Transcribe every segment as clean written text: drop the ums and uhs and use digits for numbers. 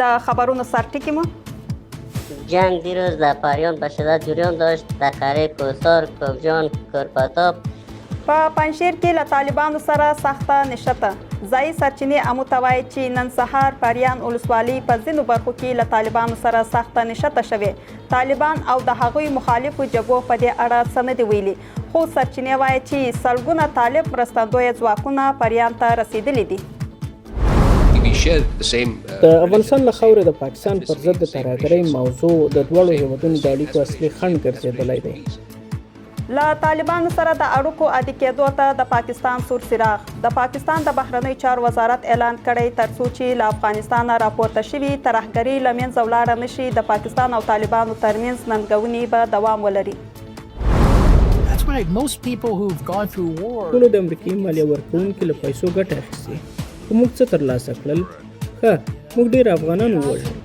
د خبرونو سرټکی مو جنگ دیروز در پریان به شدت جریان داشت. در قریه کوهسار، کوهجان، کورپاتاب په پنجشیر کې له طالبانو سره سخته نښته. ځایي سرچینې امو ته وایي چې نن سهار پریان ولسوالۍ په ځینو برخو کې له طالبانو سره سخته نښته شوې. طالبان او د هغوی مخالفو جبهو په دې اړه څه نه دي ویلي، خو سرچینې وایي چې سلګونه طالب مرستندویه ځواکونه پریان ته رسیدلي دي. د افغانستان له خاورې د پاکستان پر ضد د ترهګرۍ موضوع د دواړو هیوادونو د اړیکو اصلي خنډ ګرځېدلی دی. له طالبانو سره د اړیکو عادي کېدو ته د پاکستان سور څراغ. د پاکستان د بهرنیو چارو وزارت اعلان کړی ترڅو چې له افغانستان راپورته شوي ترهګري له منځه ولاړه نشي، د پاکستان او طالبانو ترمنځ ننګونې به دوام ولري. ټولو د امریکایي مالیه ورکوونکي له پیسو ګټه اخیستې، خو موږ څه ترلاسه کړل؟ ښه، موږ ډېر افغانان ووژل.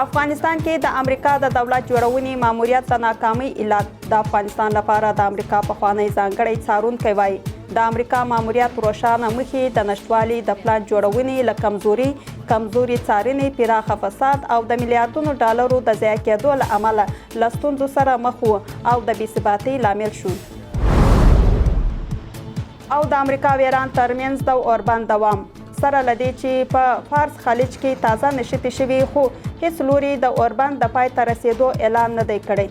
افغانستان کې د امریکا د دولت جوړونې ماموریت د ناکامۍ علت. د افغانستان لپاره د امریکا پخوانی ځانګړی څارونکی وایي د امریکا ماموریت روښانه موخې د نشتوالي د پلان جوړونې له کمزوري څارنې، پراخه فساد او د میلیاردونو ډالرو د ضایع کېدو له امله له ستونزو سره مخ و او د بېثباتۍ لامل شو. او د امریکا او ایران ترمنځ د اوربند دوام سره له دې چې په فارس خلیج کې تازه نښتې شوي، خو هیڅ لوري د اوربند د پای ته رسیدو اعلان نه دی کړی.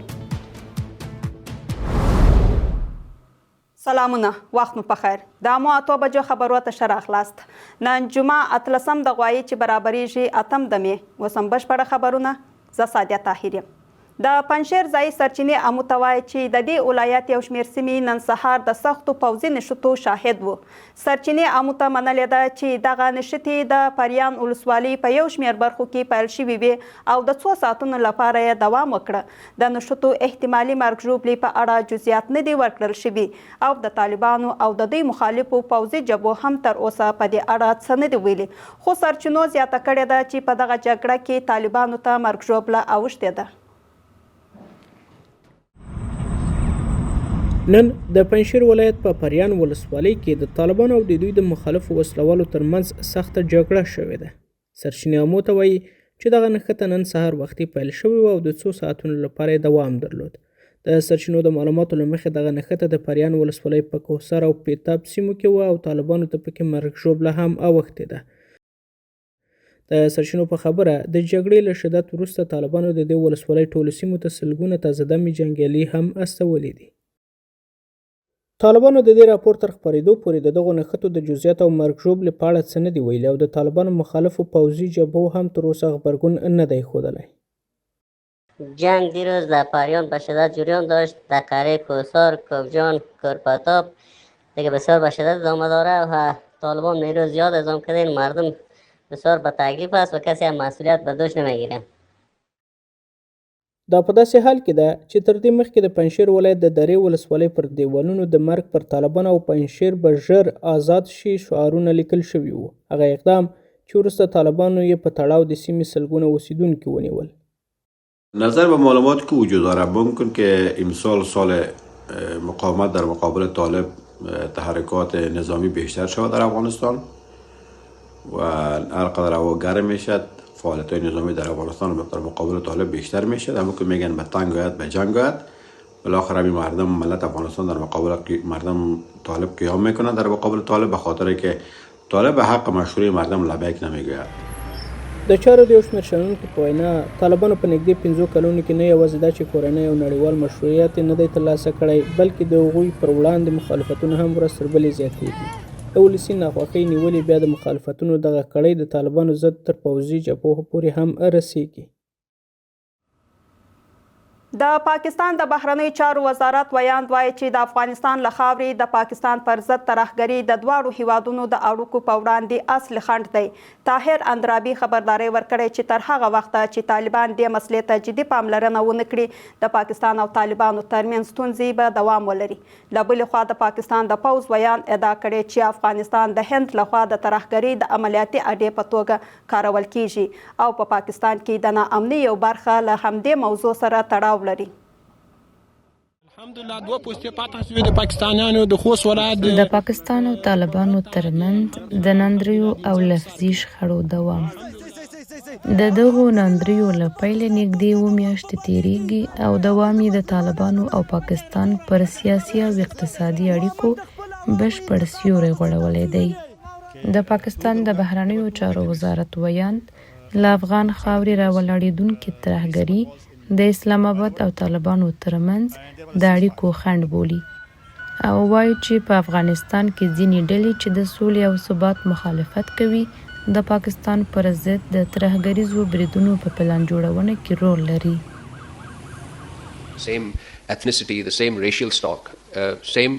سلامونه، وخت مو پخیر. د امو 8 بجو خبرو ته ښه راغلاست. نن جمعه 18 د غویی چې برابریږي 8 د مې. اوس هم بشپړه خبرونه. زه سادیه طاهر یم. د پنجشیر ځایي سرچینې امو ته وایي چې د دې ولایت یو شمېر سیمې نن سهار د سختو پوځي نښتو شاهد وو. سرچینې امو ته منلې ده چې دغه نښتې د پریان ولسوالۍ په یو شمېر برخو کې پیل شوي وې او د څو ساعتونو لپاره یې دوام وکړه. د نښتو احتمالي مرګ ژوبلې په اړه جزئیات نه دي ورکړل شوي او د طالبانو او د دوی مخالفو پوځي جبهو هم تر اوسه په دې اړه څه نه دي ویلي، خو سرچینو زیاته کړې ده چې په دغه جګړه کې طالبانو ته مرګ ژوبله اوښتې ده. نن د پنجشیر ولایت په پریان ولسوالۍ کې د طالبانو او د دوی د مخالفو وسلوالو ترمنځ سخته جګړه شوې ده. سرچینې امو ته وایي چې دغه نښته نن سهار وختي پیل شوې وه او د څو ساعتونو لپاره یې دوام درلود. د سرچینو د معلوماتو له مخې دغه نښته د پریان ولسوالۍ په کوهسار او پیتاب سیمو کې وه او طالبانو ته پکې مرګ ژوبله هم اوښتې ده. د سرچینو په خبره د جګړې له شدت وروسته طالبانو د دې ولسوالۍ ټولو سیمو ته سلګونه تازه دمې جنګیالي هم استولي دي. طالبانو د دې راپور تر خپرېدو پورې د دغو نښتو د جزئیات او مرګ ژوبلې په اړه څه نه دي ویلي او د طالبانو مخالفو پوځي جبهو هم تر اوسه غبرګون نه دی ښودلی. جنگ دیروز در پریان به شدت جریان داشت. در قریه کوهسار، کوهجان، کورپاتاب دیگه بسیار به شدت ادامه داره و طالبان نیرو زیاد اعزام کردن. مردم بسیار به تکلیف است و کسی هم مسئولیت به دوش نمیگیره. دا په داسې حال کې ده چې تر دې مخکې د پنجشیر ولایت د درې ولسوالۍ پر دیوالونو د مرګ پر طالبان او پنجشیر به ژر آزاد شي شعارونه لیکل شوي وو. هغه اقدام چې وروسته طالبانو یې په تړاو د سیمې سلګونه اوسیدونکي ونیول. نظر به معلوماتی که وجود داره ممکن که امسال سال مقاومت در مقابل طالب تحرکات نظامی بیشتر شود در افغانستان و هر قدر هوا گرم میشد فعالیت نظامی در افغانستان در مقابل طالب بیشتر میشد. اما که میگن به تنگ آید به جنگ آید، بالاخره همین مردم ملت افغانستان در مقابل مردم طالب قیام میکنند در مقابل طالب، به خاطر که طالب به حق مشروع مردم لبیک نمیگوید. د چارو د یو شمېر شنونکو په وینا طالبانو په نږدې 5 کلونو کې نه یوازې دا چې کورنی او نړیوال مشروعیت نه دی ترلاسه کړی، بلکې د هغوی پر وړاندې مخالفتونه هم ورځ تر بلې زیاتېږي. د ولسي ناخوښۍ نیولې بیا د مخالفتونو دغه کړۍ د طالبانو ضد تر پوځي جبهو پورې هم رسیږي. د پاکستان د بهرنیو چارو وزارت ویاند وایي چې د افغانستان له خاورې د پاکستان پر ضد ترهګري د دواړو هیوادونو د اړیکو په وړاندې اصلي خنډ دی. طاهر اندرابي خبرداری ورکړی چې تر هغه وخته چې طالبان دې مسلې ته جدي پاملرنه ونه کړي د پاکستان او طالبانو ترمنځ ستونزې به دوام ولري. له بلې خوا د پاکستان د پوځ ویاند ادعا کړې چې افغانستان د هند لخوا د ترهګرۍ د عملیاتي اډې په توګه کارول کیږي او په پاکستان کې د ناامنۍ یو برخه له همدې موضوع سره تړاو لري. الحمدلله دوه پوستې پاتې شوې د پاکستانیانو د خوست ولایت د پاکستان او طالبانو ترمنځ د نندریو او لفظي شخړو دوام. د دغو ناندریو له پیله نږدې 7 میاشتې تیریږي او دوام یې د طالبانو او پاکستان پر سیاسي او اقتصادي اړیکو بشپړ سیوری غوړولی دی. د پاکستان د بهرنیو چارو وزارت ویاند له افغان خاورې راولاړېدونکې ترهګري د اسلام آباد او طالبانو ترمنځ د اړیکو خنډ بولي او وایي چې په افغانستان کې ځینې ډلې چې د سولې او ثبات مخالفت کوي د پاکستان پر ضد د ترهګریزو بریدونو په پلان جوړونه کې رول لري. Same ethnicity, the same racial stock, same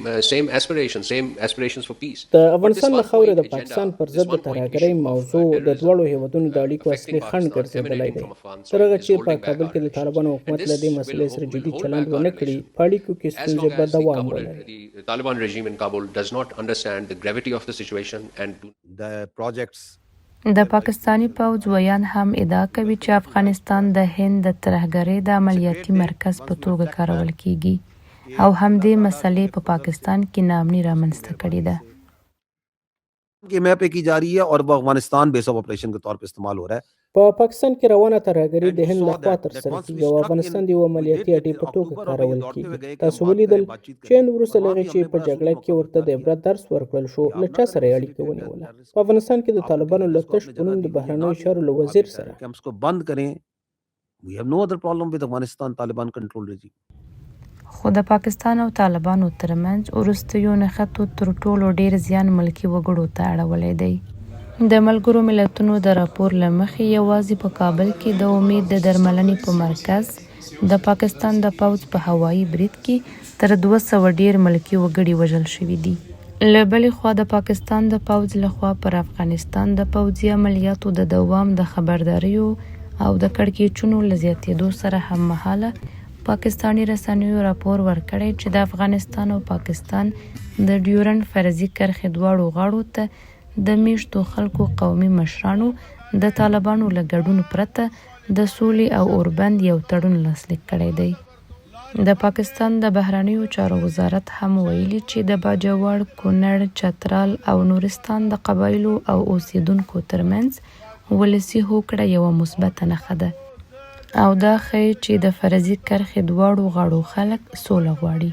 aspirations for peace. د افغانستان له خاورې د پاکستان پر ضد د ترهګرۍ موضوع د دواړو هیوادونو د اړیکو اصلي خنډ ګرځېدلی دی. تر هغه چې په کابل کې د طالبانو حکومت له دې مسلې سره جدي چلند ونه کړي، په اړیکو کې ستونزې به دوام ولري. The Taliban regime in Kabul does not understand the gravity of the situation and the projects. د پاکستانی پوځ ویان هم ادعا کوي چې افغانستان د هند د ترهګرۍ د عملیاتي مرکز په توګه کارول کیږي او همدې مسلې په پاکستان کې ناامني رامنځته کړې ده. की मैप की जा रही है और वो Afghanistan base of operation के तौर पे इस्तेमाल हो रहा है. په پاکستان کې روانه ترهګري د هند لخوا ترسره کیږي او افغانستان د یو عملیاتي اډې په توګه کارول کیږي. تاسو ولیدل چې هند وروسته له هغې چې په جګړه کې ورته د عبرت درس ورکړل شو، له چا سره یې اړیکه ونیوله؟ په افغانستان کې د طالبانو له تش په نوم د بهرنیو چارو له وزیر سره. हम इसको बंद करें. We have no other problem with Afghanistan Taliban control regime. خو د پاکستان او طالبانو ترمنځ وروستیو نښتو تر ټولو ډیر زیان ملکي وګړو ته اړولی دی. د ملګرو ملتونو د راپور له مخې یوازې په کابل کې د امید د درملنې په مرکز د پاکستان د پوځ په هوایي برید کې تر 200 ډیر ملکي وګړي وژل شوي دي. له بلې خوا د پاکستان د پوځ لخوا پر افغانستان د پوځي عملیاتو د دوام د خبرداریو او د کړکېچونو له زیاتېدو سره هممهاله پاکستانی رسنیو راپور ورکړی چې د افغانستان او پاکستان د ډیورنډ فرضي کرښې دواړو غاړو ته د میشتو خلکو قومي مشرانو د طالبانو له ګډون پرته د سولې او اوربند یو تړون لاسلیک کړی دی. د پاکستان د بهرنیو چارو وزارت هم ویلي چې د باجوړ، کونړ، چترال او نورستان د قبایلو او اوسیدونکو ترمنځ ولسي هوکړه یوه مثبته نښه ده او دا ښیي چې د فرضي کرښې دواړو غاړو خلک سوله غواړي.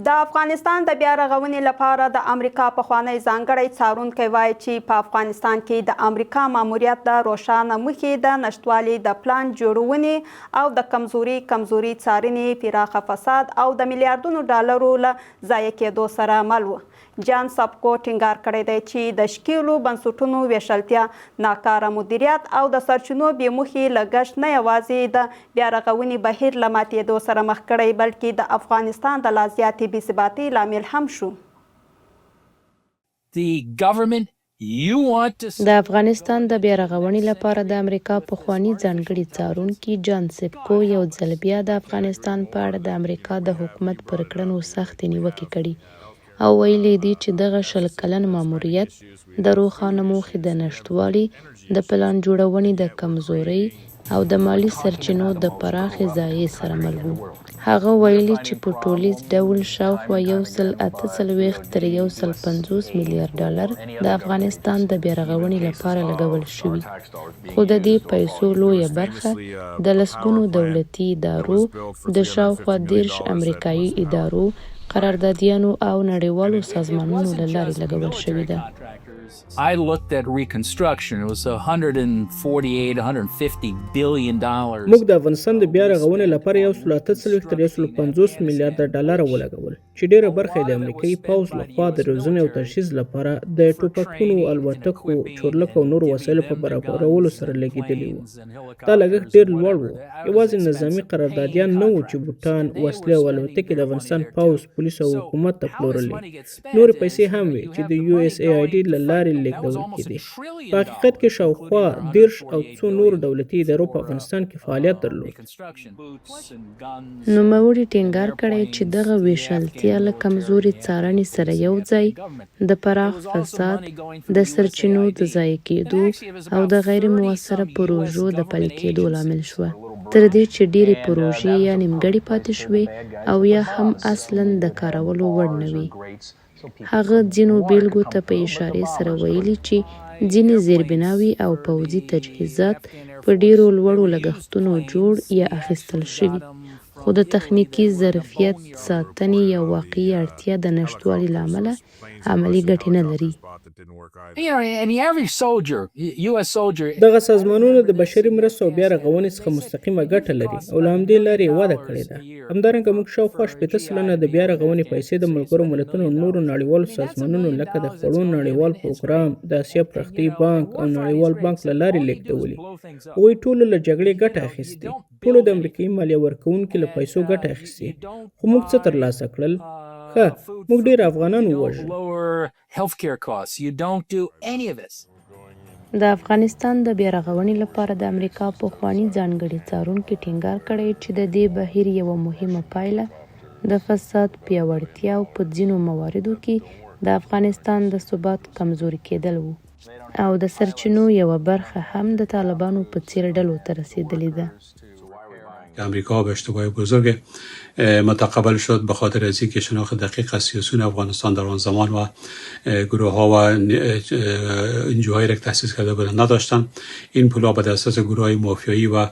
د افغانستان د بیا رغونې لپاره د امریکا پخوانی ځانګړی څارونکی وایي چې په افغانستان کې د امریکا ماموریت د روښانه موخې د نشتوالي د پلان جوړونې او د کمزوري څارنې، پراخه فساد او د میلیارډونو ډالرو له ضایع کېدو سره مل و. جان سبکو ټینګار کړی دی چې د ښکېلو بنسټونو ویشلتیا، ناکاره مدیریت او د سرچینو بې موخې لګښت نه یوازې د بیا رغونې بهیر له ماتېدو سره مخ کړی بلکې د افغانستان د لا زیاتې بې ثباتۍ لامل هم شو. د افغانستان د بیا رغونې لپاره د امریکا پخوانی ځانګړي څارونکي جان سبکو یو ځل بیا د افغانستان په اړه د امریکا د حکومت پر کړنو سختې نیوکې کړي او ویلي دي چې دغه 20 کلن ماموریت د روښانه موخې د نشتوالي، د پلان جوړونې د کمزورۍ او د مالی سرچینو د پراخې ضایع سره مل و. هغه ویلي چې په ټولیز ډول شاوخوا 148 تر 150 میلیارډ ډالر د افغانستان د بیا رغونې لپاره لګول شوي، خو د دې پیسو لویه برخه د لسګونو دولتي ادارو، د شاوخوا 10 امریکایي ادارو، قراردادیانو او نړیوالو سازمانونو له لارې لګول شوې ده. I looked at Reconstruction. It was $148-150 billion. موږ د افغانستان د بیا رغونې لپاره 148 تر 150 میلیارډ ډالر ولګول چې ډیره برخه د امریکایي پوځ لخوا د روزنې او تجهیز لپاره د ټوپکونو، الوتکو، چورلکو او نور وسایلو په برابرولو سره لګېدلي وو. دا لګښت ډیر لوړ و. یوازې نظامي قراردادیان نه وو چې بوټان، وسلې او الوتکې د افغانستان پوځ، پولیس او حکومت ته پلورلې. نورې پیسې هم وې چې د USAID له لارې لیږدول کېدې. په حقیقت کې شاوخوا 10 او څو نور دولتي ادارو په افغانستان کې فعالیت درلود. نوموړي ټینګار کړی چې دغه ویشلتیا له کمزوري څارنې سره یو ځای د پراخ فساد، د سرچینو د ضایع کېدو او د غیر موثره پروژو د پلي کېدو لامل شوه، تر دې چې ډېرې پروژې یا نیمګړې پاتې شوې او یا هم اصلاً د کارولو وړ نه وي. هغه ځینو بیلګو ته په اشارې سره ویلي چې ځینې زیربناوي او پوځي تجهیزات په ډیرو لوړو لګښتونو جوړ یا اخیستل شوي، خو د تخنیکي ظرفیت ساتنې یا واقعي اړتیا د نشتوالي له امله عملي ګټې نه لري. دغه سازمانونه د بشري مرستو او بیا رغونې څخه مستقیمه ګټه لري او له همدې لارې وده کړې ده. همدارنګه موږ شاوخوا 80 سلنه د بیا رغونې پیسې د ملګرو ملتونو نورو نړیوالو سازمانونو لکه د خوړو نړیوال پروګرام، د اسیا پرختي بانک او نړیوال بانک له لارې لیږدولي. هغوی ټولو له جګړې ګټه اخیستې، ټولو د امریکایي مالیه ورکوونکي له پیسو ګټه اخیستې، خو موږ څه ترلاسه کړل؟ موږ ډیر افغانان ووژل. د افغانستان د بیا رغونې لپاره د امریکا پخواني ځانګړي څارونکي ټینګار کړی چې د دې بهیر یوه مهمه پایله د فساد پیاوړتیا او په ځینو مواردو کې د افغانستان د ثبات کمزوري کېدل وو او د سرچینو یوه برخه هم د طالبانو په څیر ډلو ته رسیدلې ده. امریکا به اشتباه بزرگ متقبل شد به خاطر از اینکه شناخت دقیق از سیاسیون افغانستان در آن زمان و گروه ها و انجوهایی را که تأسیس کرده بودند نداشتند. این پولها به دسترس گروه های مافیایی و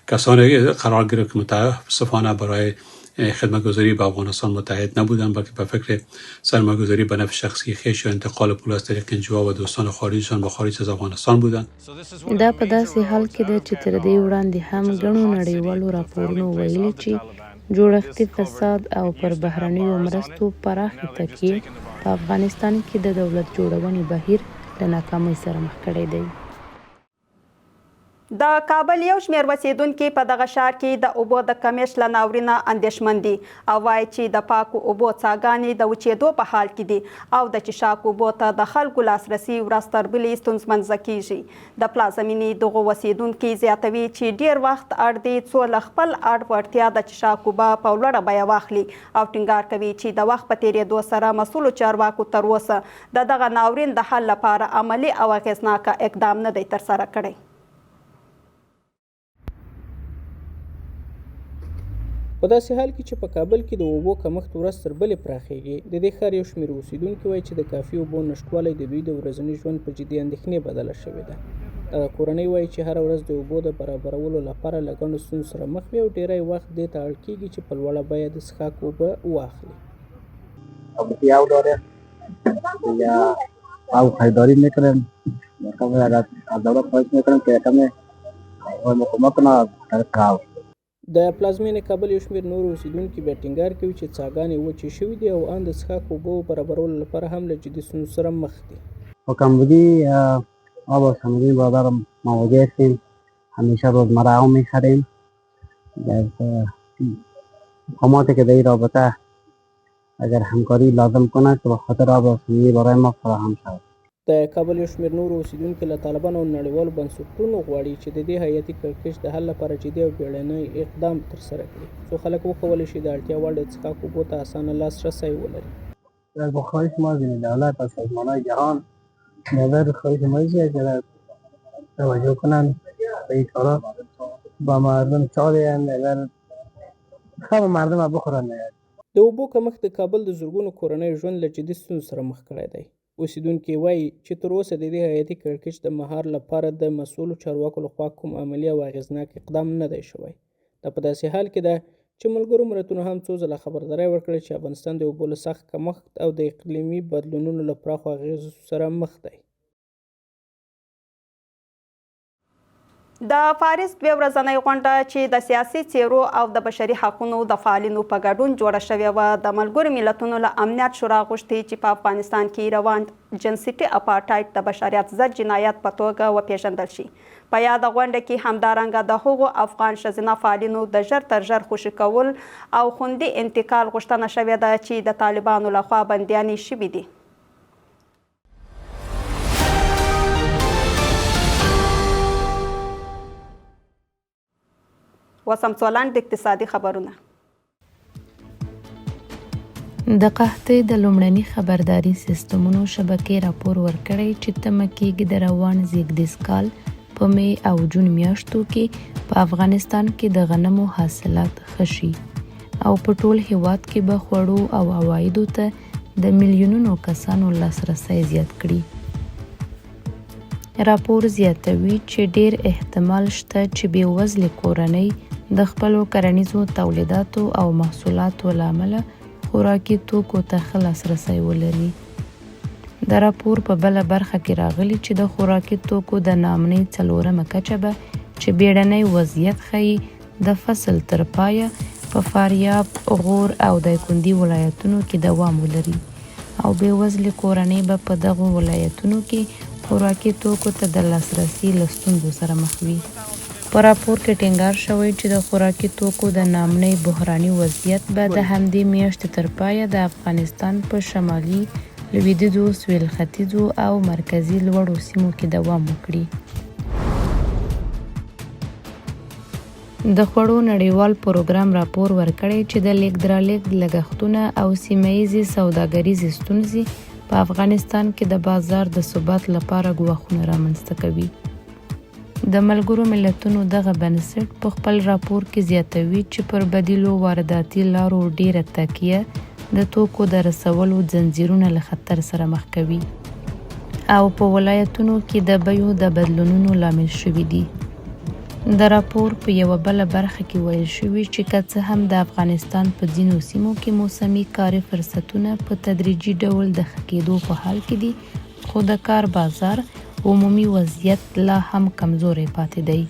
کسانی قرار گرفت که متاسفانه برای خدمتگزاری به افغانستان متحد نبودند، بلکه به فکر سرمایه‌گذاری به نفع شخصی خویش یا انتقال پول از طریق انجوها و دوستان خارجیشان به خارج از افغانستان بودند. دا په داسې حال کې ده چې تر دې وړاندې هم ګڼو نړیوالو راپورونو ویلي چې جوړښتي فساد او پر بهرنیو مرستو پراخې تکیې په افغانستان کې د دولت جوړونې بهیر له ناکامۍ سره مخ کړی دی. د کابل یو شمېر اوسیدونکي په دغه ښار کې د اوبو د کمښت له ناورینه اندېښمن دي او وایي چې د پاکو اوبو څاګانې د وچېدو په حال کې دي او د څښاک اوبو ته د خلکو لاسرسي ورځ تر بلې ستونزمنځه کیږي. د پلازمینې دغو اوسیدونکي زیاتوي چې ډیر وخت اړ دي څو له خپل اړ وړتیا د څښاک اوبه په لوړه بیه واخلي او ټینګار کوي چې د وخت په تېرېدو سره مسؤلو چارواکو تر اوسه د دغه ناورین د حل لپاره عملي او اغېزناکه اقدام نه دی ترسره کړی. په داسې حال کې چې په کابل کې د اوبو کمښت ورځ تر بلې پراخېږي، د دې ښار یو شمېر اوسیدونکي وایي چې د کافي اوبو نشتوالی د دوی د ورځني ژوند په جدي اندېښنې بدله شوې ده. دغه کورنۍ وایي چې هره ورځ د اوبو د برابرولو لپاره له ګڼو ستونزو سره مخ وي او ډېری وخت دې ته اړ کېږي چې په لوړه بیه د څښاک اوبه واخلي. او خریداری میکنیم از دولت خواهش میکنیم که یکم کمک کنه در کار. د پلازمینې کابل یو شمېر نور اوسیدونکي بیا ټینګار کوي چې څاګانې وچې شوي دي او ان د څښاک اوبو برابرولو لپاره هم له جدي ستونزو سره مخ دي. با کمبودی آب و صمیمی برادر مواجه هستیم، همیشه روزمره هم میخریم. در مقاماتی که در این رابطه اگر همکاری لازم کنه که به خاطر آب و صمیمی برای ما فراهم شود. د کابل یو شمېر نورو اوسیدونکي له طالبانو او نړیوالو بنسټونو غواړي چې د دې حیاتي کړکېچ د حل لپاره جدي او بیړنی اقدام ترسره کړي څو خلک وکولی شي د اړتیا وړ د څښاک اوبو ته اسانه لاسرسی ولري. با خواهش ما از دولت و سازمان‌های جهان نظر خواهش ما است که توجه کنند به این کارا با مردم چا دهند اگر خب مردم بخورن. د اوبو کمښت د کابل د زرګونو کورنیو ژوند له جدي ستونزو سره مخ کړی دی. اوسیدونکي وایي چې تر اوسه د دې حیاتي کړکېچ د مهار لپاره د مسؤلو چارواکو لخوا کوم عملي او اغېزناک اقدام نه دی شوی. دا په داسې حال کې ده چې ملګرو ملتونو هم څو ځله خبرداری ورکړې چې افغانستان د اوبو له سخت کمښت او د اقلیمي بدلونونو له پراخو اغېزو سره مخ دی. د پاریس دوه ورځنۍ غونډه چې د سیاسي څیرو او د بشري حقوقو د فعالینو په ګډون جوړه شوې وه د ملګرو ملتونو له امنیت شورا غوښتي چې په افغانستان کې روان جنسیتي اپارټایډ د بشریت ضد جنایت په توګه وپېژندل شي. په یاده غونډه کې همدارنګه د هغو افغان ښځینه فعالینو د ژر تر ژر خوشي کول او خوندي انتقال غوښتنه شوې ده چې د طالبانو لخوا بندیانې شوي دي. وسم څولند اقتصادي خبرونه. د قحطۍ د لومړني خبرداري سیستمونو شبکې راپور ورکړی چې تمه کېږي د روان زیږدیز کال په می او جون میاشتو کې په افغانستان کې د غنمو حاصلات ښه شي او په ټول هیواد کې به خوړو او عوایدو ته د میلیونونو کسانو لاسرسی زیات کړي. راپور زیاتوي چې ډیر احتمال شته چې بېوزلې کورنۍ د خپلو کرنیزو تولیداتو او محصولاتو له امله خوراکي توکو ته ښه لاسرسی ولري. د راپور په بله برخه کې راغلي چې د خوراکي توکو د ناامنۍ 4مه کچه به چې بیړنی وضعیت ښیي د فصل تر پایه په فاریاب، غور او دایکنډي ولایتونو کې دوام ولري او بېوزلې کورنۍ به په دغو ولایتونو کې خوراکي توکو ته د لاسرسي له ستونزو سره مخ وي. په راپور کې ټینګار شوی چې د خوراکي توکو د ناامنۍ بحراني وضعیت به د همدې میاشتې تر پایه د افغانستان په شمالي، لویدیځو، سویل ختیځو او مرکزي لوړو سیمو کې دوام وکړي. د خوړو نړیوال پروګرام راپور ورکړی چې د لیږد رالېږد لګښتونه او سیمه ییزې سوداګریزې ستونزې په افغانستان کې د بازار د ثبات لپاره ګواښونه رامنځته کوي. د ملګرو ملتونو دغه بنسټ په خپل راپور کې زیاتوي چې پر بدیلو وارداتي لارو ډیره تکیه د توکو د رسولو ځنځیرونه له خطر سره مخ کوي او په ولایتونو کې د بیو د بدلونونو لامل شوي دي. د راپور په یوه بله برخه کې ویل شوي چې که څه هم د افغانستان په ځینو سیمو کې موسمي کاري فرصتونه په تدریجي ډول د ښه کېدو په حال کې دي، خو د کار بازار عمومي وضعیت لا هم کمزوری پاتې دی.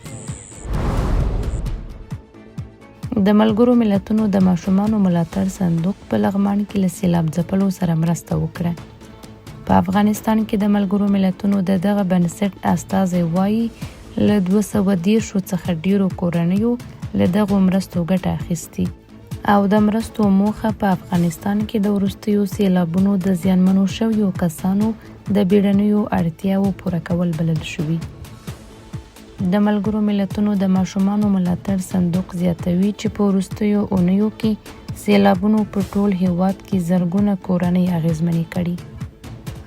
د ملګرو ملتونو د ماشومانو ملاتړ صندوق په لغمان کې له سیلاب ځپلو سره مرسته وکړه. په افغانستان کې د ملګرو ملتونو د دغه بنسټ استازی وایي له 210 څخه ډیرو کورنیو له دغو مرستو ګټه اخیستي او د مرستو موخه په افغانستان کې د وروستیو سیلابونو د زیانمنو شویو کسانو د بیړنیو اړتیاوو پوره کول بلل شوي. د ملګرو ملتونو د ماشومانو ملاتړ صندوق زیاتوي چې په وروستیو اونیو کې سیلابونو په ټول هیواد کې زرګونه کورنۍ اغیزمنې کړي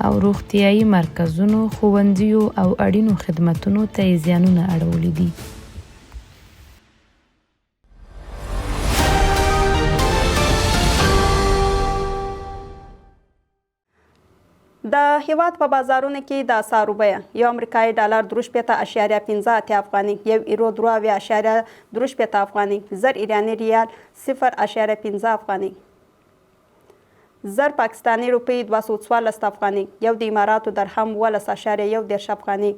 او روغتیایي مرکزونو، ښوونځیو او اړینو خدمتونو ته یې زیانونه اړولي دي. د هیواد په بازارونو کې د اسعارو بیه یو امریکایي ډالر 3.15 افغاني، یو ایرو 3.15 افغاني، زر ایراني ریال 0.15 افغاني، زر پاکستاني روپی 214 افغاني، یو د اماراتو درهم 12.10 افغاني،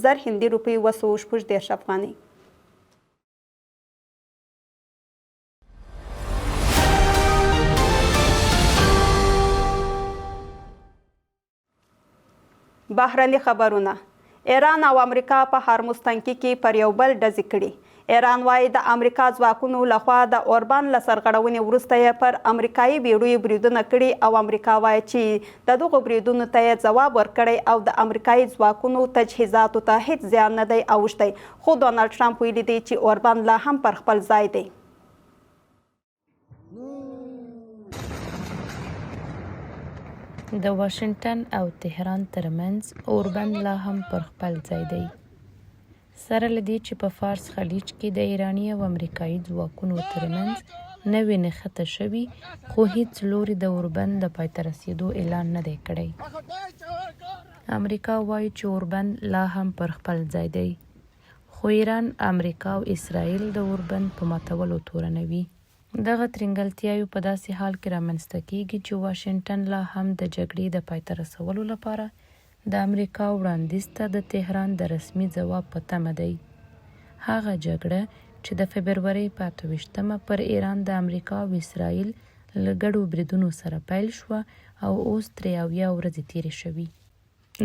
زر هندي روپی 216 افغاني. بهرني خبرونه. ایران او امریکا په هرمز تنګي کې پر یو بل ډزې کړي. ایران وایي د امریکا ځواکونو لخوا د اوربان له سرغړونې وروسته یې پر امریکایي بیړیو بریدونه کړي او امریکا وایي چې د دغو بریدونو ته یې ځواب ورکړی او د امریکایي ځواکونو تجهیزاتو ته هیڅ زیان نه دی اوښتی، خو ډونالډ ټرمپ ویلي دی چې اوربان لا هم پر خپل ځای دی. د واشنگټن او تهران ترمنځ اوربند لا هم پر خپل ځای دی. سره له دې چې په فارس خلیج کې د ایراني او امریکایي ځواکونو ترمنځ نوې نښته شوي، خو هیڅ لوري د اوربند د پای ته رسېدو اعلان نه دی کړی. امریکا وایي چې اوربند لا هم پر خپل ځای دی، خو ایران، امریکا او اسرائیل د اوربند په ماتولو تورنوي. دغه ترنګلتیاوې په داسې حال کې رامنځته کیږي چې واشنګټن لا هم د جګړې د پای ته رسولو لپاره د امریکا وړاندیز ته د تهران د رسمي ځواب په تمه دی. هغه جګړه چې د فبرورۍ په 28مه پر ایران د امریکا او اسرائیل له ګډو بریدونو سره پیل شوه او اوس 83 ورځې تیرې شوي.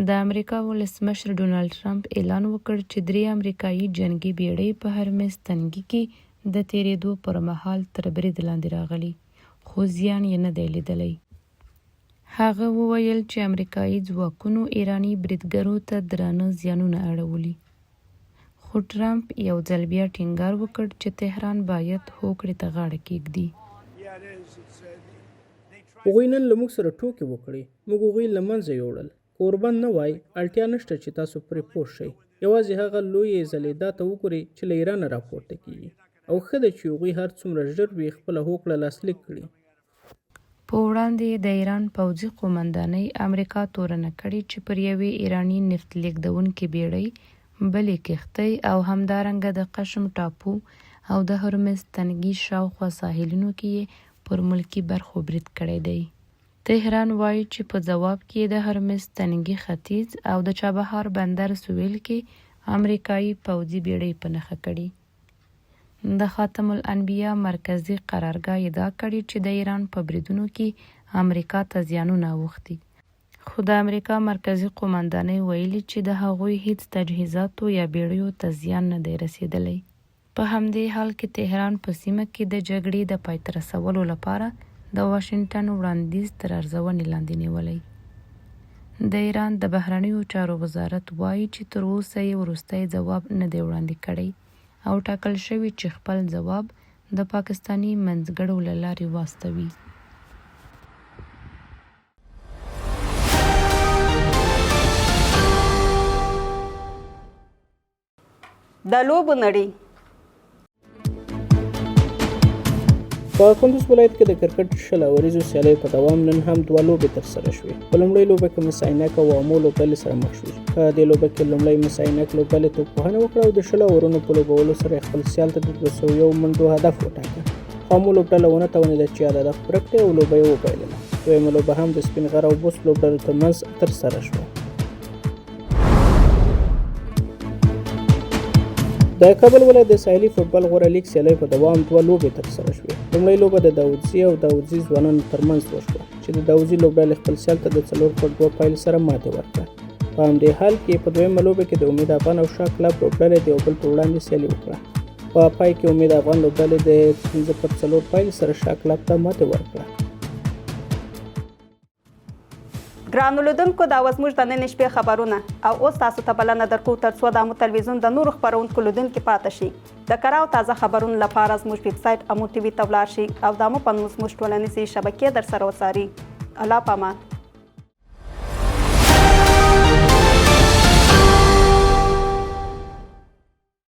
د امریکا ولسمشر ډونالډ ټرمپ اعلان وکړ چې 3 امریکایي جنگي بیړۍ په هرمز تنګي کې د تیرېدو پر مهال تر برید لاندې راغلي، خو زیان یې نه دی لیدلی. هغه وویل چې امریکایي ځواکونو ایراني بریدګرو ته درانه زیانونه اړولي، خو ټرمپ یو ځل بیا ټینګار وکړ چې تهران باید هوکړې ته غاړه کېږدي. هغوی نن له موږ سره ټوکې وکړې، موږ هغوی له منځه یوړل. کوربند نه وای، اړتیا نشته چې تاسو پرې پوه شئ. یوازې هغه لویې ځلېدا ته وګورئ چې له ایرانه راپورته کېږي، او ښه ده چې هغوی هر څومره ژر وي خپله هوکړه لاسلیک کړي. په په وړاندې د ایران پوځي قومندانۍ امریکا تورنه کړې چې پر یوې ایراني نفت لیږدونکې بیړۍ بلې کښتۍ او همدارنګه د قشم ټاپو او د هرمز تنګي شاوخوا ساحلونو کې یې پر ملکي برخو برید کړی دی. تهران وایي چې په ځواب کې د هرمز تنګي ختیځ او د چابهار بندر سویل کې امریکایي پوځي بیړۍ په نښه کړي. د خاتم الانبیا مرکزي قرارګاه ادعا کړې چې د ایران په بریدونو کې امریکا ته زیانونه اوښتي، خو د امریکا مرکزي قومندانۍ ویلي چې د هغوی هیڅ تجهیزاتو یا بیړیو ته زیان نه دی رسېدلی. په همدې حال کې تهران په سیمه کې د جګړې د پای ته رسولو لپاره د واشنګټن وړاندیز تر ارزونې لاندې نیولی. د ایران د بهرنیو چارو وزارت وایي چې تر اوسه یې وروستی ځواب نه دی وړاندې کړی او ټاکل شوي چې خپل ځواب د پاکستاني منځګړو له لارې واستوي. د لوبو نړۍ. په کندوز ولایت کې د کرکټ 20 اوریزو سیالیو په دوام نن هم 2 لوبې ترسره شوې. په لومړۍ لوبه کې مس عینک او امو لوبډلې سره مخ شوې. په دې لوبه کې لومړی مس عینک لوبډلې توپوهنه وکړه او د 20 اورونو په لوبولو سره خپل سیال ته د 201 منډو هدف وټاکه. امو لوبډله ونه توانېده چې یاد هدف پوره کړي او لوبه یې وبایلله. دویمه لوبه هم د سپین غر او بوس لوبډلو ترمنځ ترسره شوه. د کابل ولایت د ساحلي فوټبال غوره لیګ سیالۍ په دوام 2 لوبې ترسره شوې. لومړۍ لوبه د داودزي او داودزي ځوانانو ترمنځ وشوه چې د داودزي لوبډلې خپل سیال ته د 4-2 پایلې سره ماتې ورکړه. په همدې حال کې په دویمه لوبه کې د امید افغان او شاه کلب لوبډلې د یو بل په وړاندې سیالي وکړه. په پای کې امید افغان لوبډلې د 5-4 پایلې سره شاه کلب ته ماتې ورکړه. ګرانو لیدونکو، دا وه زموږ د نن شپې خبرونه او اوس تاسو ته بلنه درکوو تر څو د امو تلویزیون د نورو خپرونکو لیدونکي پاتې شي. د کره او تازه خبرونو لپاره زموږ ویب سایټ امو TV ته ولاړ شئ او د امو په نوم زموږ ټولنیزې شبکې در سره وڅارئ. الله پامان.